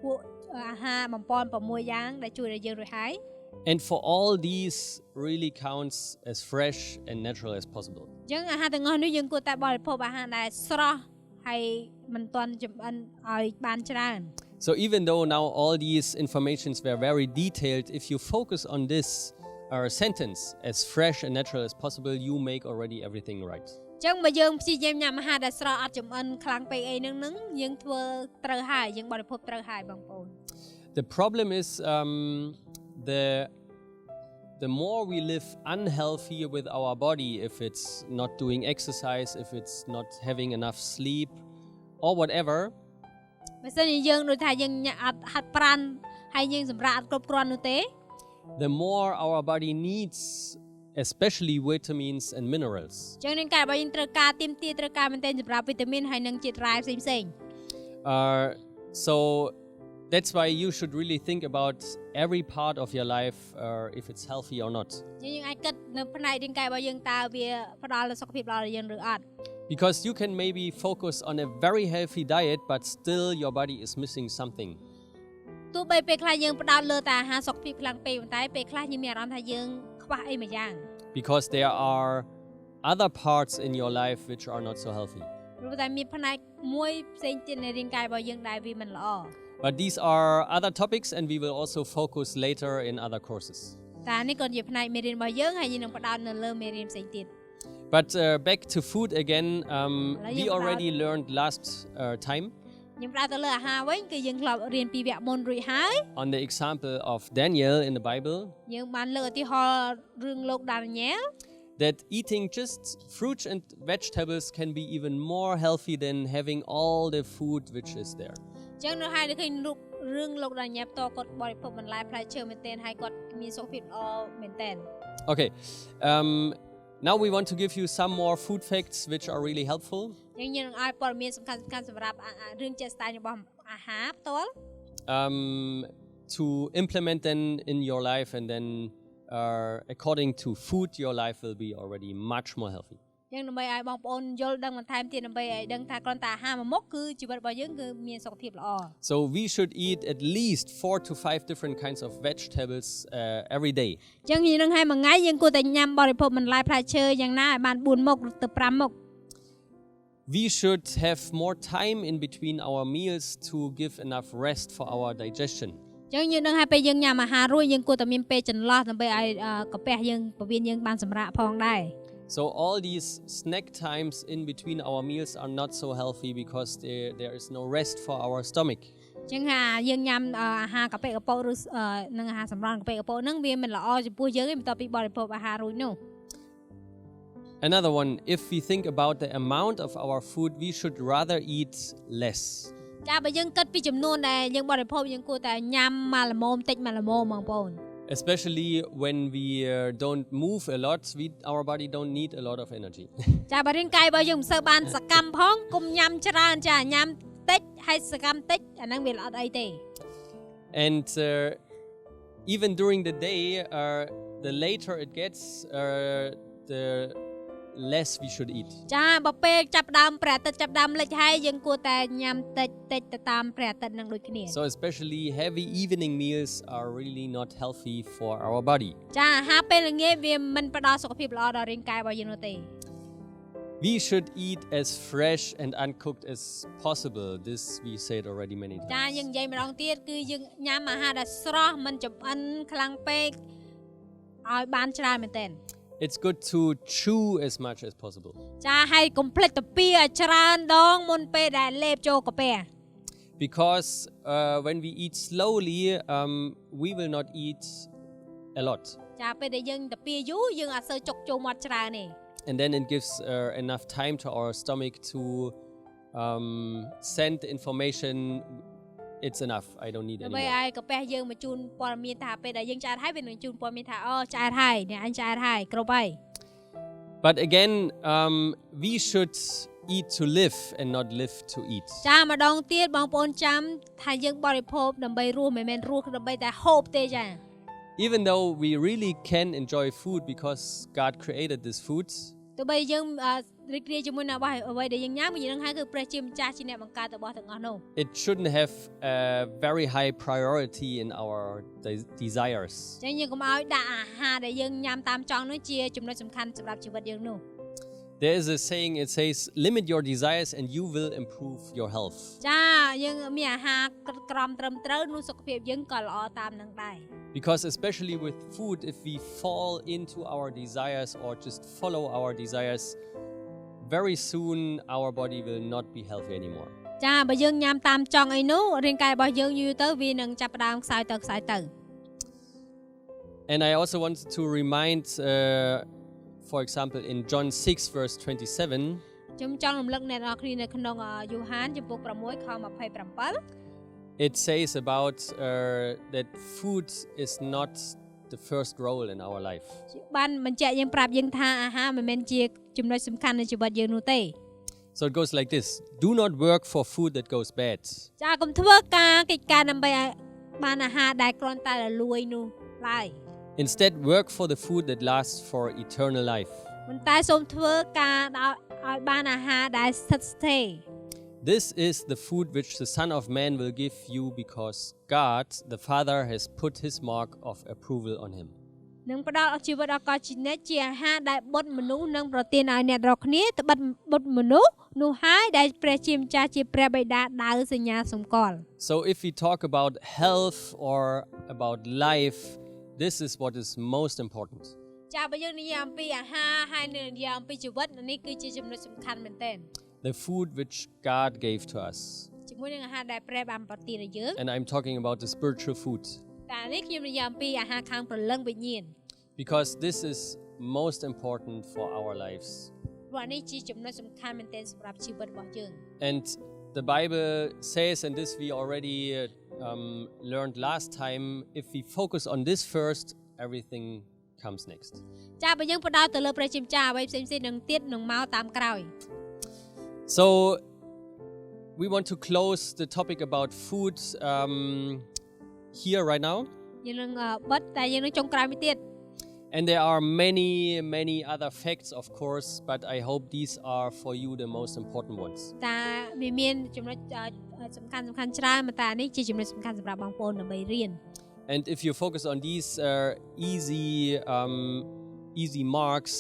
ពួកអាហារបំពន់6យ៉ាងដែលជួយឲ្យយើងរួចហើយ And for all these really counts as fresh and natural as possible. ចឹងអាហារទាំងអស់នេះយើងគួរតែបរិភោគអាហារដែលស្រស់ហើយមិនទាន់ចម្អិនឲ្យបានច្រើន So even though now all these informations were very detailed, if you focus on this sentence as fresh and natural as possible, you make already everything right. ចឹងបើយើងព្យាយាមញ៉ាំអាហារដែលស្រស់អត់ចម្អិនខ្លាំងពេកអីហ្នឹងយើងធ្វើត្រូវហើយយើងបរិភោគត្រូវហើយបងប្អូន The problem is the more we live unhealthy with our body, if it's not doing exercise, if it's not having enough sleep or whatever, បើសិនជាយើងដូចថាយើងអត់ហាត់ប្រាណហើយយើងសម្រាកអត់គ្រប់គ្រាន់នោះទេ the more our body needs especially vitamins and minerals. ចឹងរាងកាយរបស់យើងត្រូវការទាមទារត្រូវការមែនទែនសម្រាប់វីតាមីនហើយនិងជាតិរ៉ែផ្សេងៗ So that's why you should really think about every part of your life if it's healthy or not. យើងអាចគិតនៅផ្នែករាងកាយរបស់យើងតើវាផ្ដល់សុខភាពដល់យើងឬអត់ Because you can maybe focus on a very healthy diet but still your body is missing something. ទោះបីពេលខ្លះយើងផ្ដោតលើតែអាហារសុខភាពខ្លាំងពេកប៉ុន្តែពេលខ្លះយើងមានអារម្មណ៍ថាយើងខ្វះអីមួយយ៉ាង Because there are other parts in your life which are not so healthy. ព្រោះតែមានផ្នែកមួយផ្សេងទៀតនៃរាងកាយរបស់យើងដែលវាមិនល្អ But these are other topics and we will also focus later in other courses. តែនេះក៏ជាផ្នែកមេរៀនរបស់យើងហើយយើងនឹងផ្ដោតនៅលើមេរៀនផ្សេងទៀត But back to food again, we already learned last time. ខ្ញុំផ្ដោតទៅលើអាហារវិញគឺយើងធ្លាប់រៀនពីវគ្គមុនរួចហើយ On the example of Daniel in the Bible. យើងបានលើកឧទាហរណ៍រឿងលោកដានីយ៉ែល That eating just fruits and vegetables can be even more healthy than having all the food which is there. ចឹងនៅហើយឃើញរឿងលោកដានីយ៉ែលផ្ទាល់គាត់បរិភោគបន្លែផ្លែឈើមែនទែនហើយគាត់មានសុខភាពល្អមែនទែន Okay. Now we want to give you some more food facts which are really helpful. យើងនឹងឲ្យព័ត៌មានសំខាន់ៗសម្រាប់រឿងជាក់ស្ដែងរបស់អាហារផ្ទាល់ To implement them in your life and then according to food your life will be already much more healthy. យើងដើម្បីឲ្យបងប្អូនយល់ដឹងបន្ថែមទៀតដើម្បីឲ្យដឹងថាគ្រាន់តែអាហារមួយមុខគឺជីវិតរបស់យើងគឺមានសុខភាពល្អ So we should eat at least 4 to 5 different kinds of vegetables every day. ចឹងយើងនឹងឲ្យមួយថ្ងៃយើងគួរតែញ៉ាំបរិភោគបន្លែផ្លែឈើយ៉ាងណាឲ្យបាន4មុខទៅ5មុខ We should have more time in between our meals to give enough rest for our digestion. ចឹងយើងនឹងឲ្យពេលយើងញ៉ាំអាហាររួចយើងគួរតែមានពេលចន្លោះដើម្បីឲ្យកាពះយើងពោះវៀនយើងបានសម្រាកផងដែរ So all these snack times in between our meals are not so healthy because there is no rest for our stomach. ចឹងថាយើងញ៉ាំអាហារកាប៉េកាប៉ូឬនឹងអាហារសម្រន់កាប៉េកាប៉ូហ្នឹងវាមិនល្អចំពោះយើងទេបន្ទាប់ពីបរិភោគអាហាររួចនោះ Another one, if we think about the amount of our food, we should rather eat less. ចាបើយើងគិតពីចំនួនដែលយើងបរិភោគយើងគួរតែញ៉ាំមកល្មមតិចមកល្មមបងប្អូន Especially when we don't move a lot, our body don't need a lot of energy. ចាបើរាងកាយរបស់យើងមិនសូវបានសកម្មផងកុំញ៉ាំច្រើនចាញ៉ាំតិចហើយសកម្មតិចអាហ្នឹងវាអត់អីទេ And even during the day, the later it gets, the less we should eat. ចាបើពេលចាប់ដើមព្រះអាទិត្យចាប់ដើមលិចហើយយើងគួរតែញ៉ាំតិចតិចទៅតាមព្រះអាទិត្យនឹងដូចគ្នា So especially heavy evening meals are really not healthy for our body. ចាអាហារពេលល្ងាចវាមិនផ្ដល់សុខភាពល្អដល់រាងកាយរបស់យើងនោះទេ We should eat as fresh and uncooked as possible. This we said already many ចា times. យើងនិយាយម្ដងទៀតគឺយើងញ៉ាំអាហារដែលស្រស់មិនចម្អិនខ្លាំងពេកឲ្យបានច្រើនមែនទែន It's good to chew as much as possible. ចាហើយកុំភ្លេចទៅពីឲ្យច្រើនដងមុនពេលដែលលេបចូលកាពះ Because when we eat slowly, we will not eat a lot. ចាពេលដែលយើងទៅពីយូរយើងអត់សូវចុកចូលមាត់ច្រើនទេ And then it gives enough time to our stomach to send the information. It's enough. I don't need ដើម្បី anymore. ឲ្យកាពះយើងមកជូនព័ត៌មានថាពេលដែលយើងឆ្អែតហើយវានឹងជូនព័ត៌មានថាអូឆ្អែតហើយអ្នកអញឆ្អែតហើយគ្រប់ហើយ But again, we should eat to live and not live to eat. ចាម្ដងទៀតបងប្អូនចាំថាយើងបរិភោគដើម្បីរស់មិនមែនរស់ដើម្បីតែហូបទេចា Even though we really can enjoy food because God created this food, ទោះបីយើងរីករាយជាមួយនឹងអ្វីដែលយើងញ៉ាំយើងនឹងហៅគឺព្រះជាម្ចាស់ជាអ្នកបង្កើតរបស់ទាំងអស់នោះ it shouldn't have a very high priority in our desires. ចឹងយើងកុំឲ្យដាក់អាហារដែលយើងញ៉ាំតាមចង់នោះជាចំណុចសំខាន់សម្រាប់ជីវិតយើងនោះ There is a saying, it says, limit your desires and you will improve your health. ចាយើងមានអាហារក្រំត្រឹមត្រូវនោះសុខភាពយើងក៏ល្អតាមនឹងដែរ Because especially with food, if we fall into our desires or just follow our desires, very soon our body will not be healthy anymore. ចាបើយើងញ៉ាំតាមចង់អីនោះរាងកាយរបស់យើងយូរទៅវានឹងចាប់ផ្ដើមខ្សោយទៅ And I also wanted to remind, for example, in John 6 verse 27, ខ្ញុំចង់រំលឹកអ្នកនរគ្នានៅក្នុងយូហានចំពុក6ខ27 it says about that food is not the first role in our life. បានបញ្ជាក់យើងប្រាប់យើងថាអាហារមិនមែនជាចំណុចសំខាន់នៃជីវិតយើងនោះទេ So it goes like this: do not work for food that goes bad. ចាកុំធ្វើការកិច្ចការដើម្បីឲ្យបានអាហារដែលគ្រាន់តែរលួយនោះឡើយ Instead, work for the food that lasts for eternal life. ប៉ុន្តែសូមធ្វើការឲ្យបានអាហារដែលស្ថិតស្ថេរ This is the food which the Son of Man will give you because God, the Father, has put his mark of approval on him. នឹងផ្ដល់ជីវិតដល់កជានិច្ចជាអាហារដែលបុត្រមនុស្សនឹងប្រទានឲ្យអ្នករាល់គ្នាត្បិតបុត្រមនុស្សនោះហើយដែលព្រះជាម្ចាស់ជាព្រះបិតាដៅសញ្ញាសម្គាល់ So if we talk about health or about life, this is what is most important. ចាបើយើងនិយាយអំពីអាហារហើយនិយាយអំពីជីវិតនេះគឺជាចំណុចសំខាន់មែនទែន The food which God gave to us. ជាមួយនឹងអាហារដែលព្រះបានប្រទានឲ្យយើង And I'm talking about the spiritual food. តែនេះខ្ញុំនិយាយអំពីអាហារខាងព្រលឹងវិញ្ញាណ Because this is most important for our lives. ព្រោះនេះជាចំណុចសំខាន់មែនទែនសម្រាប់ជីវិតរបស់យើង And the Bible says, and this we already learned last time, if we focus on this first, everything comes next. ចាបើយើងផ្ដោតទៅលើព្រះជាម្ចាស់អ្វីផ្សេងៗនឹងទៀតនឹងមកតាមក្រោយ So we want to close the topic about food here right now. យើងនឹងបិទតែយើងនឹងចុងក្រោយមួយទៀត And there are many other facts, of course, but I hope these are for you the most important ones. តែវាមានចំណុចសំខាន់ច្រើនតែនេះជាចំណុចសំខាន់សម្រាប់បងប្អូនដើម្បីរៀន And if you focus on these easy marks,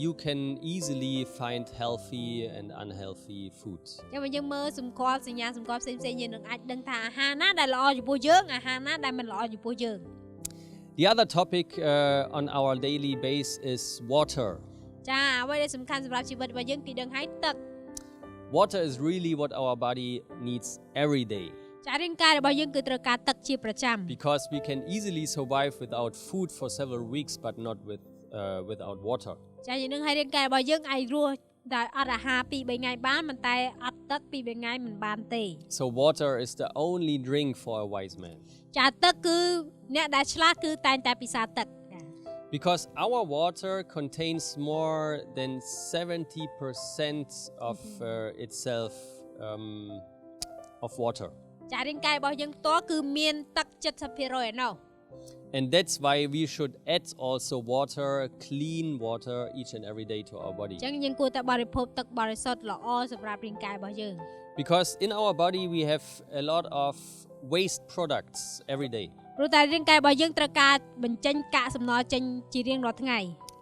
you can easily find healthy and unhealthy food. ចាំបើយើងមើលសម្គាល់សញ្ញាសម្គាល់ផ្សេងៗយើងនឹងអាចដឹងថាអាហារណាដែលល្អចំពោះយើងអាហារណាដែលមិនល្អចំពោះយើង The other topic on our daily base is water. ចាអ្វីដែលសំខាន់សម្រាប់ជីវិតរបស់យើងគឺដឹងហើយទឹក Water is really what our body needs every day. ចារាងកាយរបស់យើងគឺត្រូវការទឹកជាប្រចាំ because we can easily survive without food for several weeks, but not without water. ចាយើងនឹងឲ្យរាងកាយរបស់យើងអាចរស់ដោយអត់អាហារ 2-3 ថ្ងៃបានប៉ុន្តែអត់ទឹក 2-3 ថ្ងៃមិនបានទេ So water is the only drink for a wise man. ចាទឹកគឺអ្នកដែលឆ្លាតគឺតែងតែពិសាទឹក Because our water contains more than 70% of itself of water. ចារាងកាយរបស់យើងផ្ទាល់គឺមានទឹក 70% ឯណោះ And that's why we should add also water, clean water each and every day to our body. អញ្ចឹងយើងគួរតែបរិភោគទឹកបរិសុទ្ធល្អសម្រាប់រាងកាយរបស់យើង Because in our body we have a lot of waste products every day. ព្រោះតែរាងកាយរបស់យើងត្រូវការបញ្ចេញកាកសំណល់ចេញជារៀងរាល់ថ្ងៃ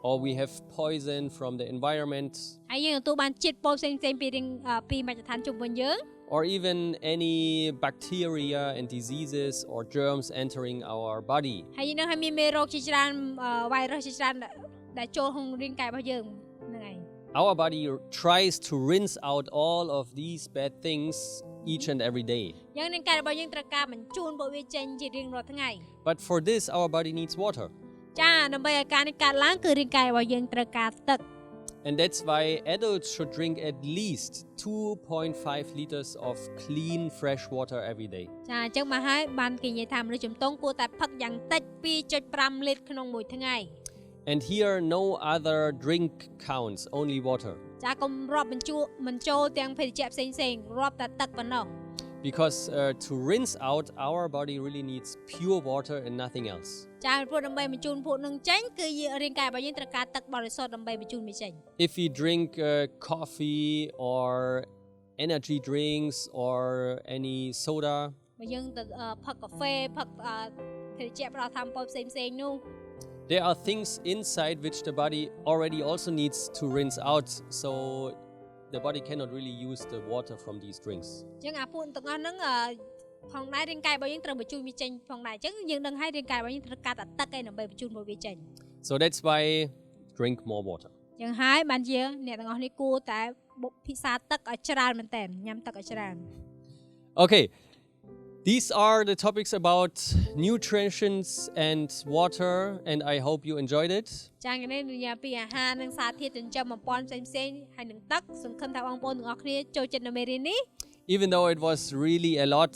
Or we have poison from the environment. ហើយយើងទទួលបានជាតិពុលផ្សេងៗពីមជ្ឈដ្ឋានជុំវិញយើង Or even any bacteria and diseases or germs entering our body. ហើយយើងនឹងឲ្យមានមេរោគជាច្រើន virus ជាច្រើនដែលចូលក្នុងរាងកាយរបស់យើងហ្នឹងហើយ Our body tries to rinse out all of these bad things each and every day. យើងរាងកាយរបស់យើងត្រូវការបញ្ជូនពួកវាចេញជារៀងរាល់ថ្ងៃ But for this our body needs water. ចាដើម្បីឲ្យការនេះកើតឡើងគឺរាងកាយរបស់យើងត្រូវការទឹក And that's why adults should drink at least 2.5 liters of clean fresh water every day. ចាអញ្ចឹងមកហើយបានគេនិយាយថាមនុស្សជំទង់គួរតែផឹកយ៉ាងតិច 2.5 លីត្រក្នុងមួយថ្ងៃ And here no other drink counts, only water. ចាកុំរាប់បញ្ចូលទាំងភេសជ្ជៈផ្សេងៗរាប់តែទឹកប៉ុណ្ណោះ Because to rinse out our body really needs pure water and nothing else. ចាព្រោះដើម្បីបញ្ជូនពួកនឹងចេញគឺរាងកាយរបស់យើងត្រូវការទឹកបរិសុទ្ធដើម្បីបញ្ជូនវាចេញ If we drink coffee or energy drinks or any soda, បើយើងទៅផឹកកាហ្វេផឹកភេសជ្ជៈផ្ដល់ថាមពលផ្សេងៗនោះ there are things inside which the body already also needs to rinse out, so the body cannot really use the water from these drinks. អញ្ចឹងអាពួកទាំងអស់ហ្នឹងផងដែររាងកាយរបស់យើងត្រូវបញ្ជូនវាចេញផងដែរអញ្ចឹងយើងដឹងហើយរាងកាយរបស់យើងត្រូវការតែទឹកឯដើម្បីបញ្ជូនមកវាចេញ So that's why drink more water. អញ្ចឹងហើយបានជាអ្នកទាំងអស់នេះគួរតែពិសាទឹកឲ្យច្រើនមែនតើញ៉ាំទឹកឲ្យច្រើន Okay, these are the topics about nutrients and water, and I hope you enjoyed it. ចា៎នេះនិយាយពីអាហារនិងសារធាតុចិញ្ចឹមបំពន់ផ្សេងៗហើយនឹងទឹកសង្ឃឹមថាបងប្អូនទាំងអស់គ្នាចូលចិត្តនៅមេរៀននេះ Even though it was really a lot,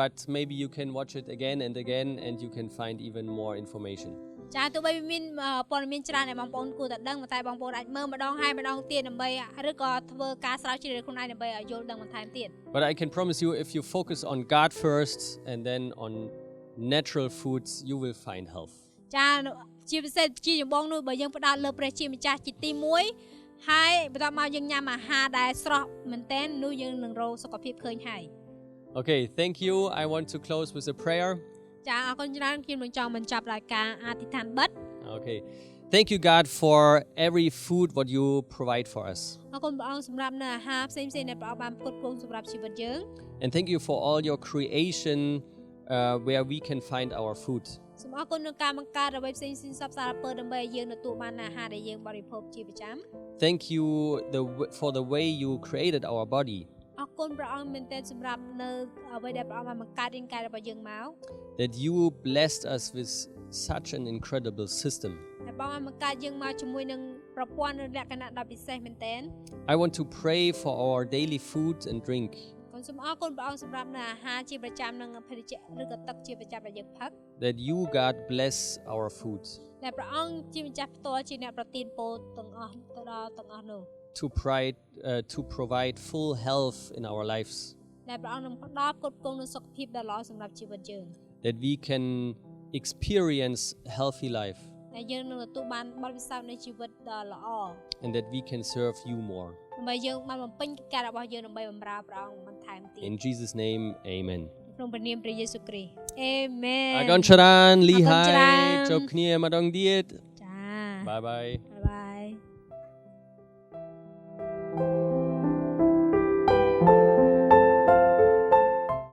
but maybe you can watch it again and again and you can find even more information. ចាទោះបីមានព័ត៌មានច្រើនដែលបងប្អូនគួរតែដឹងតែបងប្អូនអាចមើលម្ដងហើយម្ដងទៀតដើម្បីឬក៏ធ្វើការស្រាវជ្រាវខ្លួនឯងដើម្បីឲ្យយល់ដឹងបន្ថែមទៀត But I can promise you if you focus on God first and then on natural foods, you will find health. ចាជាពិសេសជាចម្បងនោះបើយើងផ្ដោតលើព្រះជាម្ចាស់ជាទី1ហើយបន្ទាប់មកយើងញ៉ាំអាហារដែលស្រស់មែនទែននោះយើងនឹងរកសុខភាពឃើញហើយ Okay, thank you. I want to close with a prayer. ចាអរគុណច្រើនខ្ញុំនឹងចង់បញ្ចប់ដោយការអធិដ្ឋានបិទ Okay. Thank you God for every food what you provide for us. អរគុណព្រះអង្គសម្រាប់នៅអាហារផ្សេងៗដែលព្រះអង្គបានផ្គត់ផ្គង់សម្រាប់ជីវិតយើង And thank you for all your creation where we can find our food. សូមអរគុណនឹងការបង្កើតអ្វីផ្សេងៗសពសារពើដើម្បីឲ្យយើងទទួលបានអាហារដែលយើងបរិភោគជាប្រចាំ Thank you for the way you created our body. អរគុណព្រះអង្គមែនទែនសម្រាប់នៅអ្វីដែលព្រះអង្គបានបង្កើតរាងកាយរបស់យើងមក That you blessed us with such an incredible system. ដែលព្រះអង្គបានបង្កើតយើងមកជាមួយនឹងប្រព័ន្ធលក្ខណៈដ៏ពិសេសមែនទែន I want to pray for our daily food and drink. សូមអរគុណព្រះអង្គសម្រាប់នៅអាហារជាប្រចាំនិងភេសជ្ជៈឬក៏ទឹកជាប្រចាំដែលយើងផឹក That you God bless our food. ដែលព្រះអង្គជាម្ចាស់ផ្ទាល់ជាអ្នកប្រទានពរទាំងអស់ទៅដល់ទាំងអស់នោះ To provide full health in our lives. ដែលព្រះអង្គនឹងផ្ដល់គ្រប់គ្រងនូវសុខភាពដ៏ល្អសម្រាប់ជីវិតយើង That we can experience healthy life. ដែលយើងនឹងទទួលបានបទពិសោធន៍នៃជីវិតដ៏ល្អ And that we can serve you more. ដើម្បីយើងបានបំពេញកិច្ចការរបស់យើងដើម្បីបម្រើព្រះអង្គបន្ថែមទៀត In Jesus' name, amen. ក្នុងព្រះនាមព្រះយេស៊ូវគ្រីស្ទអេមែន Agon charan, li Agon hai, charan. chop knie madong diet. ចា Bye bye. Bye bye